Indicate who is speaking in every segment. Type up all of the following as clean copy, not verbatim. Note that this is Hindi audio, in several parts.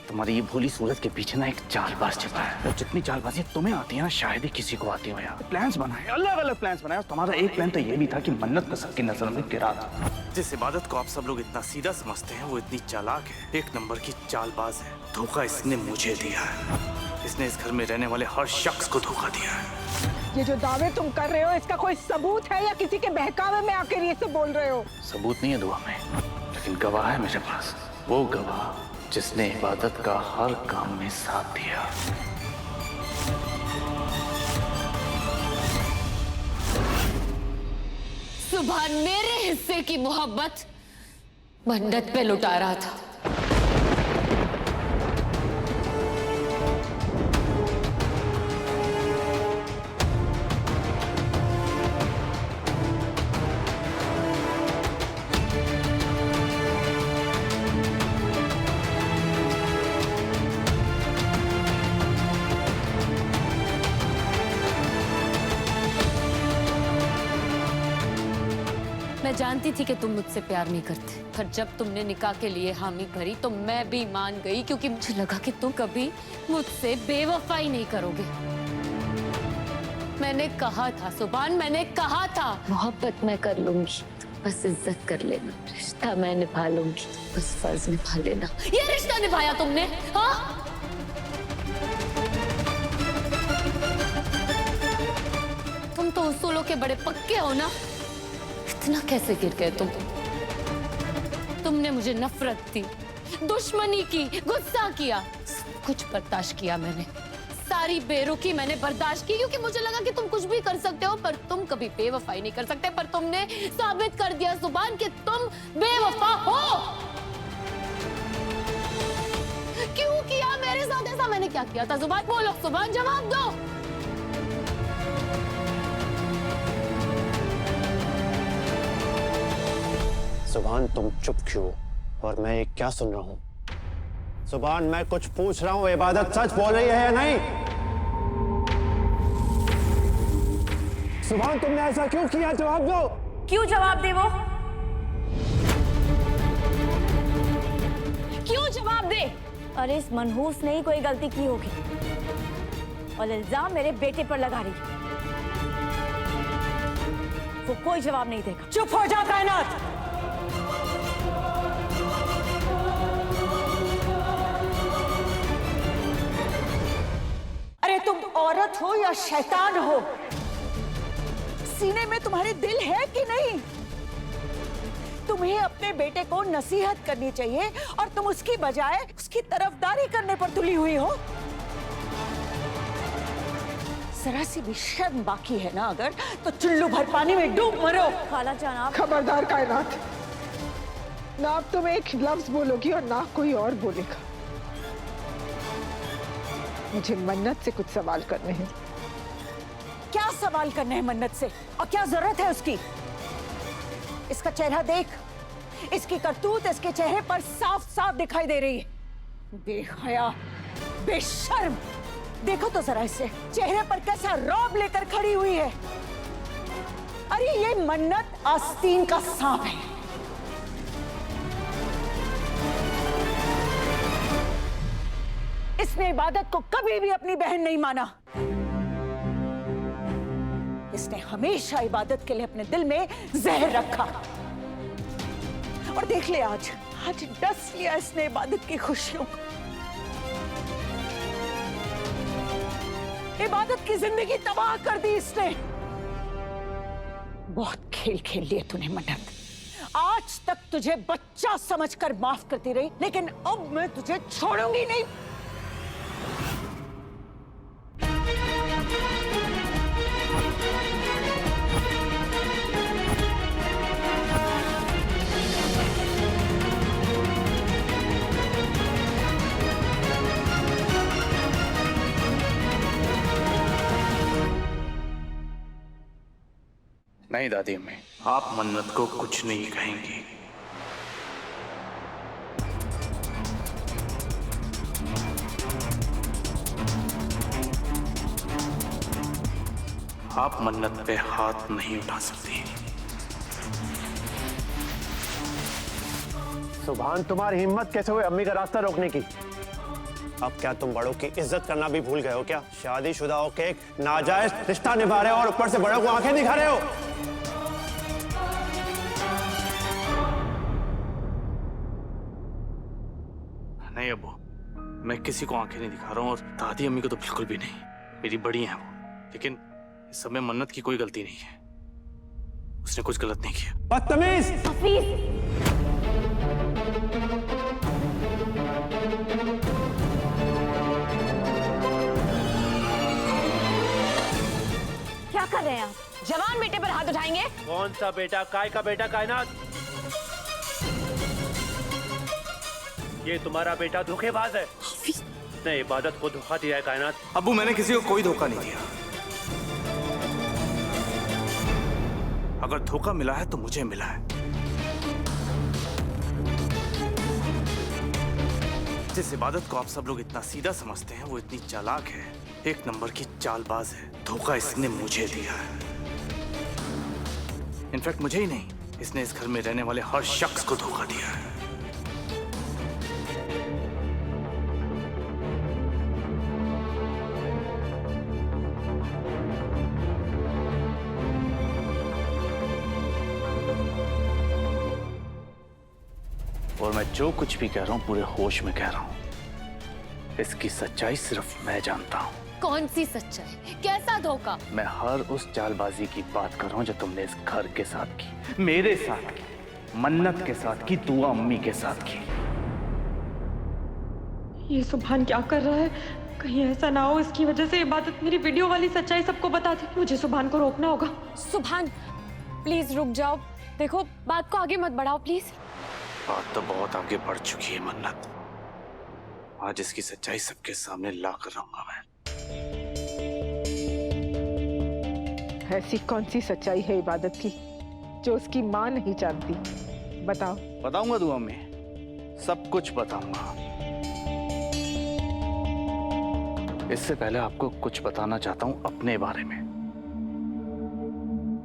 Speaker 1: तुम्हारी ये भोली सूरत के पीछे ना एक चालबाज छिपा है। और जितनी चालबाजी तुम्हें आती है ना, शायद ही किसी को आती हो यार। प्लान्स बनाए, अलग अलग प्लान्स बनाए। तुम्हारा एक प्लान तो ये भी था कि मन्नत को सबकी नजर में गिरा था। जिस इबादत को आप सब लोग इतना सीधा समझते हैं, वो इतनी चालाक है, एक नंबर की चालबाज है। धोखा इसने मुझे दिया है। इसने इस घर में रहने वाले हर शख्स को धोखा दिया है।
Speaker 2: ये जो दावे तुम कर रहे हो, इसका कोई सबूत है या किसी के बहकावे में आकर ये सब बोल रहे हो?
Speaker 1: सबूत नहीं है दुआ में, लेकिन गवाह है मेरे पास। वो गवाह जिसने इबादत का हर काम में साथ दिया।
Speaker 3: सुभान मेरे हिस्से की मोहब्बत मन्नत पे लुटा रहा था। मैं जानती थी कि तुम मुझसे प्यार नहीं करते, पर जब तुमने निकाह के लिए हामी भरी तो मैं भी मान गई, क्योंकि मुझे लगा कि तुम कभी मुझसे बेवफाई नहीं करोगे। मैंने कहा था सुभान, मैंने कहा था मोहब्बत मैं कर लूंगी, बस इज्जत कर लेना। रिश्ता मैं निभा लूंगी, बस फर्ज निभा लेना। ये रिश्ता निभाया तुमने? हाँ, तुम तो उसूलों के बड़े पक्के हो ना। इतना कैसे गिर गए तुम? तुमने मुझे नफरत दी, दुश्मनी की, गुस्सा किया, सब कुछ बर्दाश्त किया मैंने। सारी बेरुखी मैंने बर्दाश्त की, क्योंकि मुझे लगा कि तुम कुछ भी कर सकते हो, पर तुम कभी बेवफाई नहीं कर सकते। पर तुमने साबित कर दिया जुबान कि तुम बेवफा हो। क्यों किया मेरे साथ ऐसा? मैंने क्या किया था? जुबान बोलो, जुबान जवाब दो।
Speaker 4: सुभान तुम चुप क्यों? और मैं ये क्या सुन रहा हूं? सुभान मैं कुछ पूछ रहा हूं, इबादत सच बोल रही है या नहीं? सुभान तुमने ऐसा क्यों किया? जवाब दो।
Speaker 5: क्यों जवाब दे वो? क्यों जवाब दे? अरे इस मनहूस ने ही कोई गलती की होगी और इल्जाम मेरे बेटे पर लगा रही है। वो कोई जवाब नहीं देगा।
Speaker 2: चुप हो जा कायनात। अरे तुम औरत हो या शैतान हो, सीने में तुम्हारे दिल है कि नहीं? तुम्हें अपने बेटे को नसीहत करनी चाहिए और तुम उसकी बजाय उसकी तरफदारी करने पर तुली हुई हो। जरा सी भी शर्म बाकी है ना अगर, तो चुल्लू भर पानी में डूब मरो।
Speaker 5: खाला जान आप
Speaker 2: खबरदार कायनात, ना अब तुम एक लफ्ज बोलोगी और ना कोई और बोलेगा। मुझे मन्नत से कुछ सवाल करने हैं। क्या सवाल करने हैं मन्नत से, और क्या जरूरत है उसकी? इसका चेहरा देख, इसकी करतूत इसके चेहरे पर साफ साफ दिखाई दे रही है। बेहया, बेशर्म, देखो तो जरा इसे, चेहरे पर कैसा रौब लेकर खड़ी हुई है। अरे ये मन्नत आस्तीन का सांप है। इसने इबादत को कभी भी अपनी बहन नहीं माना। इसने हमेशा इबादत के लिए अपने दिल में जहर रखा। और देख ले आज डस लिया इसने इबादत की खुशियों को। इबादत की जिंदगी तबाह कर दी इसने। बहुत खेल खेल लिए तूने मन्नत। आज तक तुझे बच्चा समझकर माफ करती रही, लेकिन अब मैं तुझे छोड़ूंगी नहीं।
Speaker 1: नहीं दादी अम्मी, आप मन्नत को कुछ नहीं कहेंगी। आप मन्नत पे हाथ नहीं उठा सकती।
Speaker 4: सुभान तुम्हारी हिम्मत कैसे हुई अम्मी का रास्ता रोकने की? अब क्या तुम बड़ों की इज्जत करना भी भूल गए हो क्या? शादीशुदा होके एक नाजायज रिश्ता निभा रहे हो और ऊपर से बड़ों को आंखें दिखा रहे हो।
Speaker 1: नहीं अब्बू, मैं किसी को आंखें नहीं दिखा रहा हूँ और दादी अम्मी को तो बिल्कुल भी नहीं। मेरी बड़ी हैं वो, लेकिन इस सब में मन्नत की कोई गलती नहीं है। उसने कुछ गलत नहीं किया।
Speaker 4: बदतमीज!
Speaker 5: हफीज, क्या कर रहे हैं आप?
Speaker 2: जवान बेटे पर हाथ उठाएंगे?
Speaker 4: कौन सा बेटा? काय का बेटा? कायनात? ये तुम्हारा बेटा धोखेबाज है। उसने इबादत को धोखा दिया है कायनात।
Speaker 1: अब्बू, मैंने किसी को कोई धोखा नहीं दिया। अगर धोखा मिला है तो मुझे मिला है। जिस इबादत को आप सब लोग इतना सीधा समझते हैं, वो इतनी चालाक है, एक नंबर की चालबाज है। धोखा इसने मुझे दिया है। इनफैक्ट मुझे ही नहीं, इसने इस घर में रहने वाले हर शख्स को धोखा दिया है। और मैं जो कुछ भी कह रहा हूं पूरे होश में कह रहा हूं। इसकी सच्चाई सिर्फ मैं जानता हूं।
Speaker 3: कौन सी सच्चाई? कैसा धोखा?
Speaker 1: मैं हर उस चालबाजी की बात कर रहा हूं जो तुमने इस घर के साथ की, मेरे साथ की, मन्नत के साथ की, दुआ अम्मी के साथ की।
Speaker 6: ये सुभान क्या कर रहा है? कहीं ऐसा ना हो इसकी वजह से इबादत मेरी वीडियो वाली सच्चाई सबको बता दे। मुझे सुभान को रोकना होगा।
Speaker 7: सुभान प्लीज रुक जाओ। देखो बात को आगे मत बढ़ाओ प्लीज।
Speaker 1: बात तो बहुत आगे बढ़ चुकी है मन्नत। आज इसकी सच्चाई सबके सामने ला कर रहूंगा मैं।
Speaker 2: ऐसी कौन सी सच्चाई है इबादत की जो उसकी माँ नहीं जानती? बताओ।
Speaker 1: बताऊंगा दुआ में, सब कुछ बताऊंगा। इससे पहले आपको कुछ बताना चाहता हूं अपने बारे में।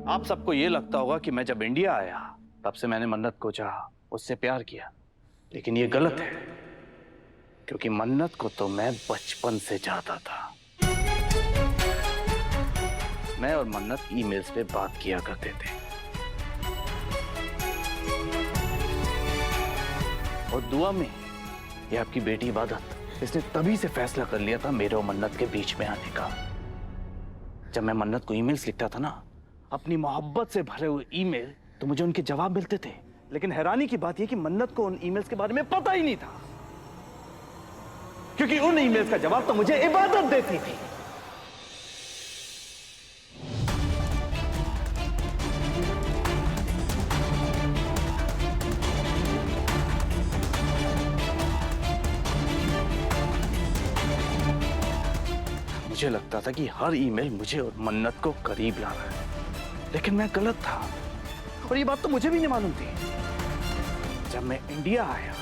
Speaker 1: आप सबको ये लगता होगा कि मैं जब इंडिया आया तब से मैंने मन्नत को चाहा, उससे प्यार किया, लेकिन ये गलत है, क्योंकि मन्नत को तो मैं बचपन से चाहता था। मैं और मन्नत ईमेल्स पे बात किया करते थे, और दुआ में ये आपकी बेटी इबादत, इसने तभी से फैसला कर लिया था मेरे और मन्नत के बीच में आने का। जब मैं मन्नत को ईमेल्स लिखता था ना, अपनी मोहब्बत से भरे हुए ईमेल, तो मुझे उनके जवाब मिलते थे, लेकिन हैरानी की बात यह कि मन्नत को उन ईमेल्स के बारे में पता ही नहीं था, क्योंकि उन ईमेल्स का जवाब तो मुझे इबादत देती थी। मुझे लगता था कि हर ईमेल मुझे और मन्नत को करीब ला रहा है, लेकिन मैं गलत था, और ये बात तो मुझे भी नहीं मालूम थी। जब मैं इंडिया आया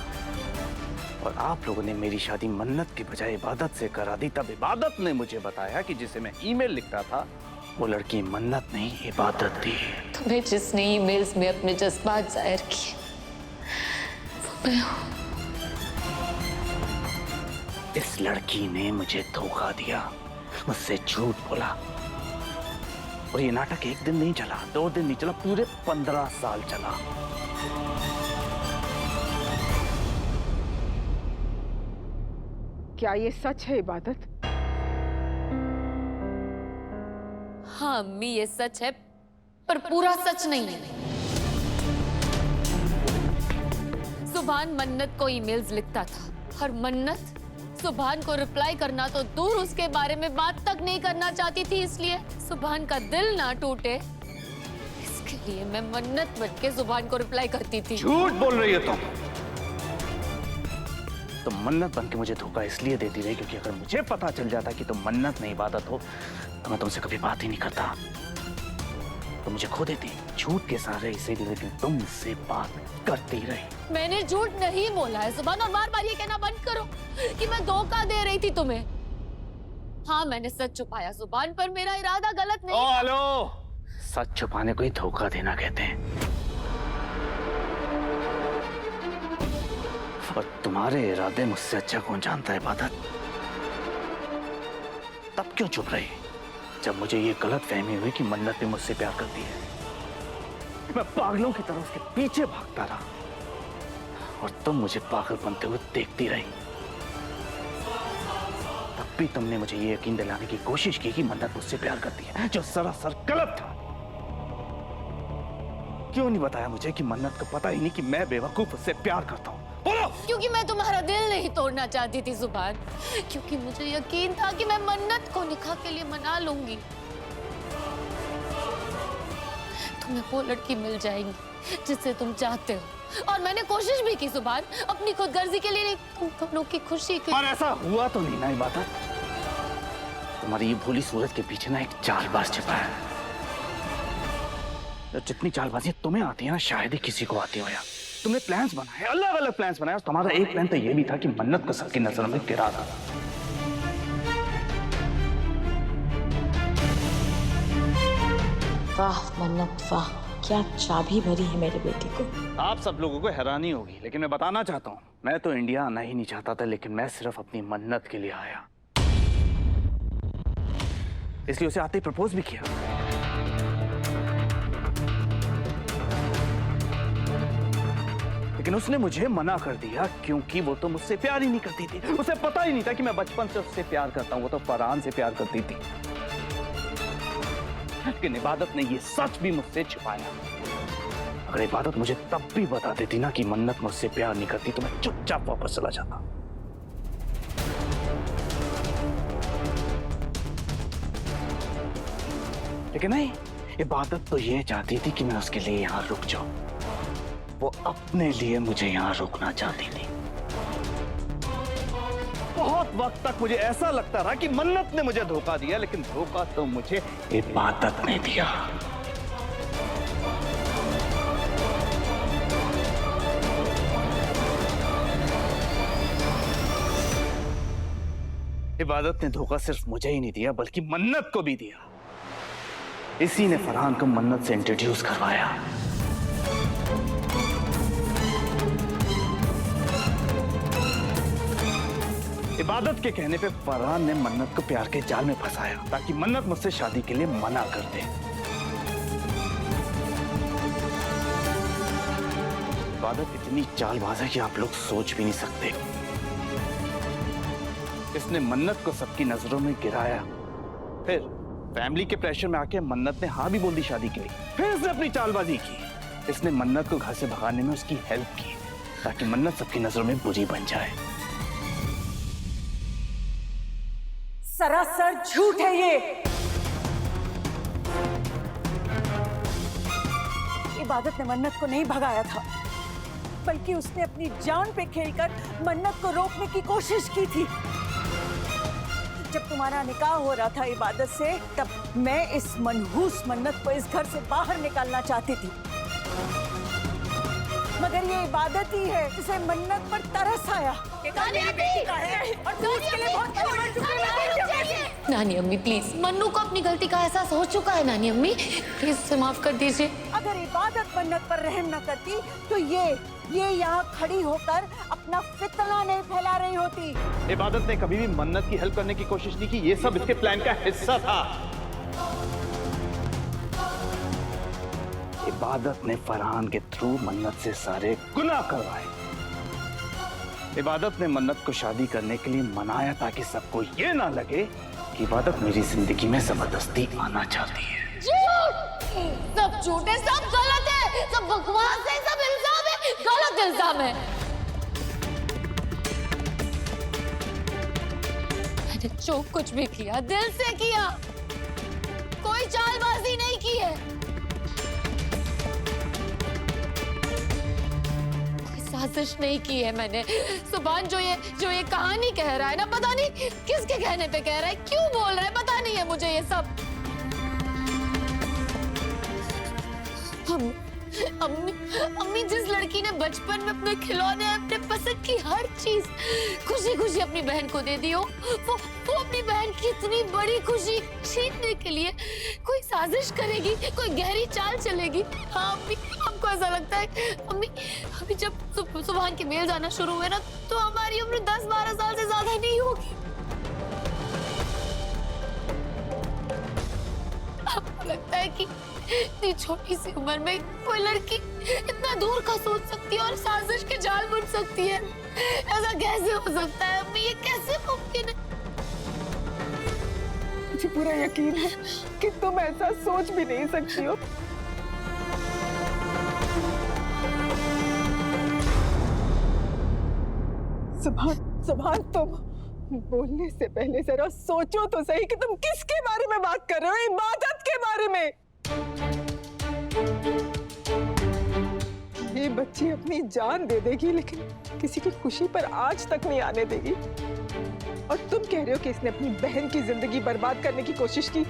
Speaker 1: और आप लोगों ने मेरी शादी मन्नत की बजाय इबादत से करा दी, तब इबादत ने मुझे बताया कि जिसे मैं ईमेल लिखता था वो लड़की मन्नत नहीं इबादत थी।
Speaker 3: तुम्हें जिसने ईमेल्स में अपने जज्बात जाहिर किए वो मैं हूं।
Speaker 1: इस लड़की ने मुझे धोखा दिया, मुझसे झूठ बोला, और ये नाटक एक दिन नहीं चला, 2 दिन नहीं चला, पूरे 15 साल चला।
Speaker 2: क्या ये सच है इबादत?
Speaker 3: हाँ अम्मी, ये सच है, पर पूरा सच नहीं है। सुभान मन्नत को ईमेल्स लिखता था, और मन्नत सुभान को रिप्लाई करना तो दूर, उसके बारे में बात तक नहीं करना चाहती थी। इसलिए सुभान का दिल ना टूटे, इसके लिए मैं मन्नत बन के सुभान को रिप्लाई करती थी।
Speaker 1: झूठ बोल रही है तुम मन्नत बन के मुझे धोखा इसलिए देती रही क्योंकि अगर मुझे पता चल जाता कि तुम मन्नत नहीं इबादत हो तो मैं तुमसे कभी बात ही नहीं करता, तो मुझे खो देती झूठ के सहारे, इसीलिए लेकिन तुमसे बात करती रही।
Speaker 3: मैंने झूठ नहीं बोला है सुभान, और बार बार ये कहना बंद करो कि मैं धोखा दे रही थी तुम्हें। हाँ मैंने सच छुपाया सुभान, पर मेरा इरादा गलत नहीं।
Speaker 1: हेलो, सच छुपाने को ही धोखा देना कहते हैं। और तुम्हारे इरादे मुझसे अच्छा कौन जानता है इबादत? तब क्यों चुप रही जब मुझे ये गलत फहमी हुई कि मन्नत भी मुझसे प्यार करती है? मैं पागलों की तरह उसके पीछे भागता रहा और तुम मुझे पागल बनते हुए देखती रही। तब भी तुमने मुझे ये यकीन दिलाने की कोशिश की कि मन्नत मुझसे प्यार करती है, जो सरासर गलत था। क्यों नहीं बताया मुझे कि मन्नत को पता ही नहीं कि मैं बेवकूफ उससे प्यार करता हूँ? बोलो।
Speaker 3: क्योंकि मैं तुम्हारा दिल नहीं तोड़ना चाहती थी जुबान, क्योंकि मुझे यकीन था कि मैं मन्नत को निकाह के लिए मना लूंगी। तुम्हें वो लड़की मिल जाएगी जिससे तुम चाहते हो, और मैंने कोशिश भी की जुबान, अपनी खुदगर्जी के लिए नहीं, तुम दोनों की खुशी के।
Speaker 1: पर ऐसा हुआ तो नहीं ना इबादत? तुम्हारी ये भोली सूरत के पीछे ना एक चालबाज छिपा है। जितनी चालबाजी तुम्हें आती है ना, शायद ही किसी को आती हो यार। तुमने प्लान्स बनाए, अलग अलग प्लान्स बनाए, और तुम्हारा एक प्लान तो ये भी था कि मन्नत को सबकी नजरों में गिरा दो।
Speaker 8: वाह मन्नत वाह, क्या चाबी भरी है मेरे बेटे को।
Speaker 1: आप सब लोगों को हैरानी होगी, लेकिन मैं बताना चाहता हूँ, मैं तो इंडिया आना ही नहीं चाहता था, लेकिन मैं सिर्फ अपनी मन्नत के लिए आया। इसलिए उसे आते ही प्रपोज भी किया। लेकिन उसने मुझे मना कर दिया, क्योंकि वो तो मुझसे प्यार ही नहीं करती थी। उसे पता ही नहीं था कि मैं बचपन से उससे प्यार करता हूँ। वो तो फरहान से प्यार करती थी। लेकिन इबादत ने ये सच भी मुझसे छिपाया। अगर इबादत मुझे तब भी बता देती ना कि मन्नत मुझसे प्यार नहीं करती, तो मैं चुपचाप वापस चला जाता। लेकिन नहीं, इबादत तो ये चाहती थी कि मैं उसके लिए यहाँ रुक जाऊं। वो अपने लिए मुझे यहाँ रुकना चाहती थी। बहुत वक्त तक मुझे ऐसा लगता रहा कि मन्नत ने मुझे धोखा दिया, लेकिन धोखा तो मुझे इबादत ने दिया। इबादत ने धोखा सिर्फ मुझे ही नहीं दिया, बल्कि मन्नत को भी दिया। इसी ने फरहान को मन्नत से इंट्रोड्यूस करवाया। इबादत के कहने पे फरहान ने मन्नत को प्यार के जाल में फंसाया, ताकि मन्नत मुझसे शादी के लिए मना कर दे। इबादत इतनी चालबाज है कि आप लोग सोच भी नहीं सकते। इसने मन्नत को सबकी नजरों में गिराया, फिर फैमिली के प्रेशर में आके मन्नत ने हाँ भी बोल दी शादी के लिए। फिर इसने अपनी चालबाजी की। इसने मन्नत को घर से भगाने में उसकी हेल्प की, ताकि मन्नत सबकी नजरों में बुरी बन जाए।
Speaker 2: सरासर झूठ है ये। इबादत ने मन्नत को नहीं भगाया था, बल्कि उसने अपनी जान पे खेलकर मन्नत को रोकने की कोशिश की थी। जब तुम्हारा निकाह हो रहा था इबादत से, तब मैं इस मनहूस मन्नत को इस घर से बाहर निकालना चाहती थी, मगर ये इबादत ही है जिसे मन्नत पर तरस आया।
Speaker 3: नानी अम्मी प्लीज, मन्नू को अपनी गलती का एहसास हो चुका है। नानी अम्मी प्लीज उसे माफ कर दीजिए।
Speaker 2: अगर इबादत मन्नत पर रहम न करती, तो ये यहाँ खड़ी होकर अपना फितना नहीं फैला रही होती।
Speaker 1: इबादत ने कभी भी मन्नत की हेल्प करने की कोशिश नहीं की। ये सब इसके प्लान का हिस्सा था। इबादत ने फरहान के थ्रू मन्नत से सारे गुनाह करवाए। इबादत ने मन्नत को शादी करने के लिए मनाया, ताकि सबको ये ना लगे कि इबादत मेरी जिंदगी में जबरदस्ती आना चाहती है।
Speaker 3: झूठ! सब झूठ है, सब गलत है, सब बकवास है, सब इल्जाम है, गलत इल्जाम है। मैंने जो कुछ भी किया दिल से किया, कोई चालबाजी नहीं की है, साजिश नहीं की है मैंने। सुभान जो ये कहानी कह रहा है ना, पता नहीं किसके कहने पे कह रहा है, क्यों बोल रहा है, पता नहीं है मुझे ये सब। अम्मी जिस लड़की ने बचपन में अपने खिलौने, अपने पसंद की हर चीज खुशी खुशी अपनी बहन को दे दी हो, वो अपनी बहन की इतनी बड़ी खुशी छीनने के लिए कोई साजिश करेगी, कोई गहरी चाल चलेगी। हाँ अम्मी, हम सबको ऐसा लगता है। अम्मी, अभी जब सुभान के मेल जाना शुरू हुए ना, तो हमारी उम्र 10-12 साल से ज्यादा नहीं होगी। आपको लगता है कि इतनी छोटी सी उम्र में कोई लड़की इतना दूर का सोच सकती है और साजिश के जाल बुन सकती है? ऐसा कैसे हो सकता है अम्मी? ये कैसे मुमकिन है?
Speaker 2: मुझे पूरा यकीन है कि तुम ऐसा सोच भी नहीं सकती हो। सुभान, तुम बोलने से पहले जरा सोचो तो सही कि तुम किसके बारे में बात कर रहे हो। इबादत के बारे में। ये बच्ची अपनी जान दे देगी लेकिन किसी की खुशी पर आज तक नहीं आने देगी। और तुम कह रहे हो कि इसने अपनी बहन की जिंदगी बर्बाद करने की कोशिश की।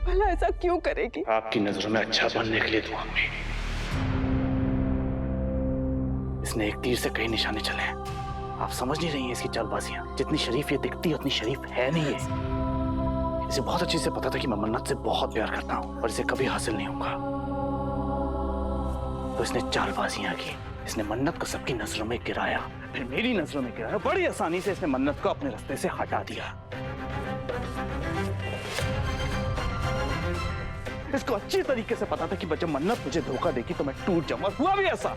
Speaker 2: भला ऐसा क्यों करेगी?
Speaker 1: आपकी नजरों में अच्छा बनने के लिए दुआ में इसने एक तीर से कई निशाने चले हैं। आप समझ नहीं रही हैं इसकी चालबाजियां। जितनी शरीफ ये दिखती है उतनी शरीफ है नहीं है। इसे बहुत अच्छे से पता था कि मैं मन्नत से बहुत प्यार करता हूं और इसे कभी हासिल नहीं होगा। तो इसने चालबाजियां की। इसने मन्नत को सबकी नजरों में गिराया, फिर मेरी नजरों में गिराया। बड़ी आसानी से इसने मन्नत को अपने रास्ते से हटा दिया। इसको अच्छी तरीके से पता था कि जब मन्नत मुझे धोखा देगी तो मैं टूट जाऊंगा। हुआ भी ऐसा।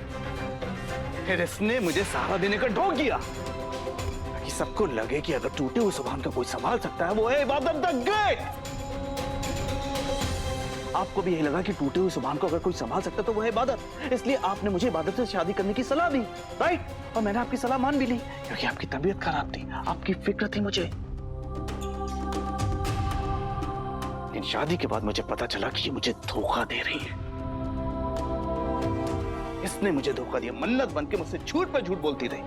Speaker 1: फिर इसने मुझे सहारा देने का ढोंग किया ताकि सबको लगे कि अगर टूटे हुए सुभान का कोई संभाल सकता है वो है इबादत द ग्रेट। आपको भी यही लगा कि टूटे हुए सुभान को अगर कोई संभाल सकता तो वो है इबादत। इसलिए आपने मुझे इबादत से शादी करने की सलाह दी, राइट? और मैंने आपकी सलाह मान भी ली क्योंकि आपकी तबीयत खराब थी, आपकी फिक्र थी मुझे। लेकिन शादी के बाद मुझे पता चला कि ये मुझे धोखा दे रही है। इसने मुझे धोखा दिया। मन्नत बनके मुझसे झूठ पे झूठ बोलती रही।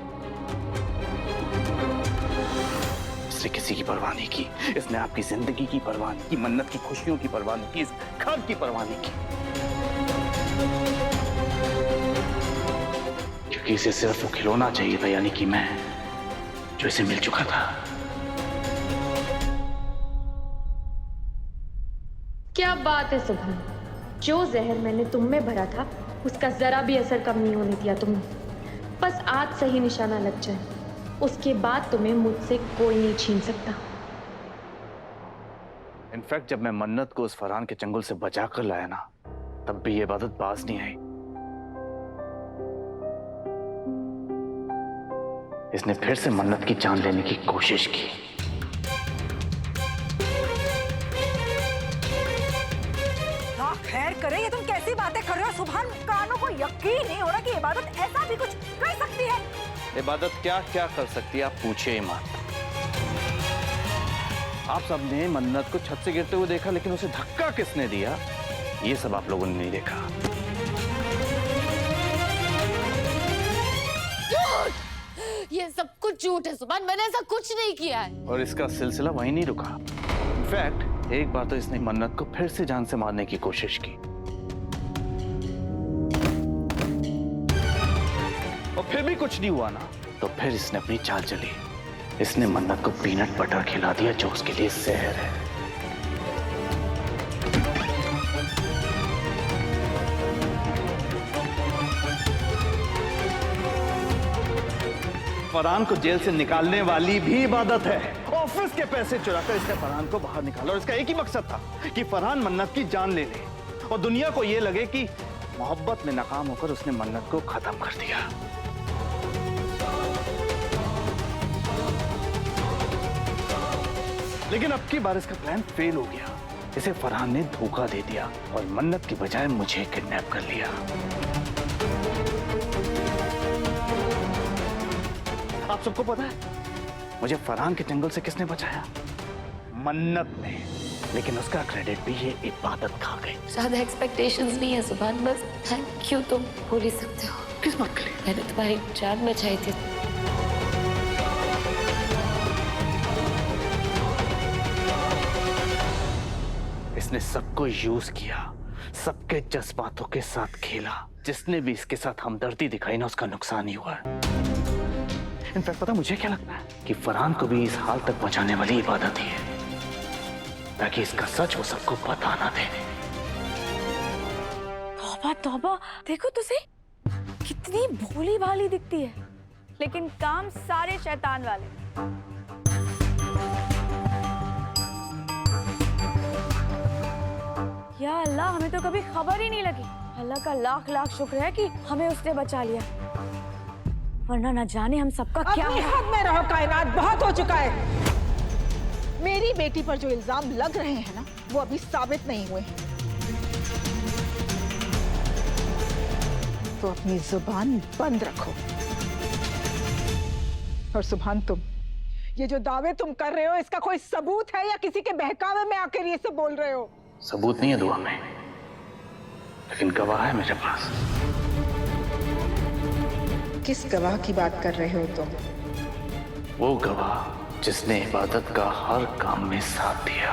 Speaker 1: इसने किसी की परवाह नहीं की। इसने आपकी जिंदगी की परवाह नहीं की, मन्नत की खुशियों की परवाह नहीं की, इस घर की परवाह नहीं की। क्योंकि इसे सिर्फ वो खिलौना चाहिए था, यानी कि मैं, जो इसे मिल चुका था।
Speaker 7: क्या बात है सुभान, जो जहर मैंने तुम में भरा था उसका जरा भी असर कम नहीं होने दिया तुमने। बस आज सही निशाना लग जाए, उसके बाद तुम्हें मुझसे कोई नहीं छीन सकता।
Speaker 1: इनफैक्ट जब मैं मन्नत को उस फरहान के चंगुल से बचा कर लाया ना, तब भी ये इबादत बाज नहीं आई। इसने फिर से मन्नत की जान लेने की कोशिश की।
Speaker 2: खैर करे, ये तुम कैसी बातें कर रहे हो सुभान? कानों को यकीन नहीं हो रहा कि इबादत ऐसा भी कुछ कर सकती है।
Speaker 1: इबादत क्या क्या कर सकती है आप पूछिए ईमान। आप सबने मन्नत को छत से गिरते हुए देखा, लेकिन उसे धक्का किसने दिया ये सब आप लोगों ने नहीं देखा।
Speaker 3: ये सब कुछ झूठ है सुभान, मैंने ऐसा कुछ नहीं किया है।
Speaker 1: और इसका सिलसिला वहीं नहीं रुका। इनफैक्ट एक बार तो इसने मन्नत को फिर से जान से मारने की कोशिश की और फिर भी कुछ नहीं हुआ ना, तो फिर इसने अपनी चाल चली। इसने मन्नत को पीनट बटर खिला दिया जो उसके लिए जहर है। फरहान को जेल से निकालने वाली भी इबादत है। ऑफिस के पैसे चुराकर इसने फरहान को बाहर निकाला और इसका एक ही मकसद था कि फरहान मन्नत की जान ले ले और दुनिया को यह लगे कि मोहब्बत में नाकाम होकर उसने मन्नत को खत्म कर दिया। लेकिन अब की बार इसका प्लान फेल हो गया। इसे फरहान ने धोखा दे दिया और मन्नत की बजाय मुझे किडनैप कर लिया। आप सबको पता है मुझे फरहान के जंगल से किसने बचाया? मन्नत ने। लेकिन उसका क्रेडिट भी ये इबादत खा गई।
Speaker 3: ज्यादा एक्सपेक्टेशंस नहीं है सुभान, बस थैंक यू तुम बोल ही सकते हो।
Speaker 1: किस बात के लिए?
Speaker 3: मैंने तुम्हारी जान बचाई थी।
Speaker 1: इसने सबको यूज किया, सबके जज्बातों के साथ खेला। जिसने भी इसके साथ हमदर्दी दिखाई ना, उसका नुकसान ही हुआ। इनफैक्ट पता मुझे क्या लगता है कि फरहान को भी इस हाल तक पहुंचाने वाली इबादत ही है, ताकि इसका सच वो सबको पता ना दे।
Speaker 5: तौबा तौबा, देखो तुझे कितनी भोली भाली दिखती है, लेकिन काम सारे शैतान वाले। या अल्लाह, हमें तो कभी खबर ही नहीं लगी। अल्लाह का लाख लाख शुक्र है कि हमें उसने बचा लिया, वरना न जाने हम सबका क्या
Speaker 2: अपने हाथ में रहो कायनात, बहुत हो चुका है। मेरी बेटी पर जो इल्जाम लग रहे हैं ना, वो अभी साबित नहीं हुए हैं। तो अपनी जुबान बंद रखो। और सुभान, तुम ये जो दावे तुम कर रहे हो, इसका कोई सबूत है या किसी के बहकावे में आकर ये सब बोल रहे हो?
Speaker 1: सबूत नहीं है दुआ में, लेकिन गवाह है मेरे पास।
Speaker 2: किस गवाह की बात कर रहे हो तुम?
Speaker 1: वो गवाह जिसने इबादत का हर काम में साथ दिया।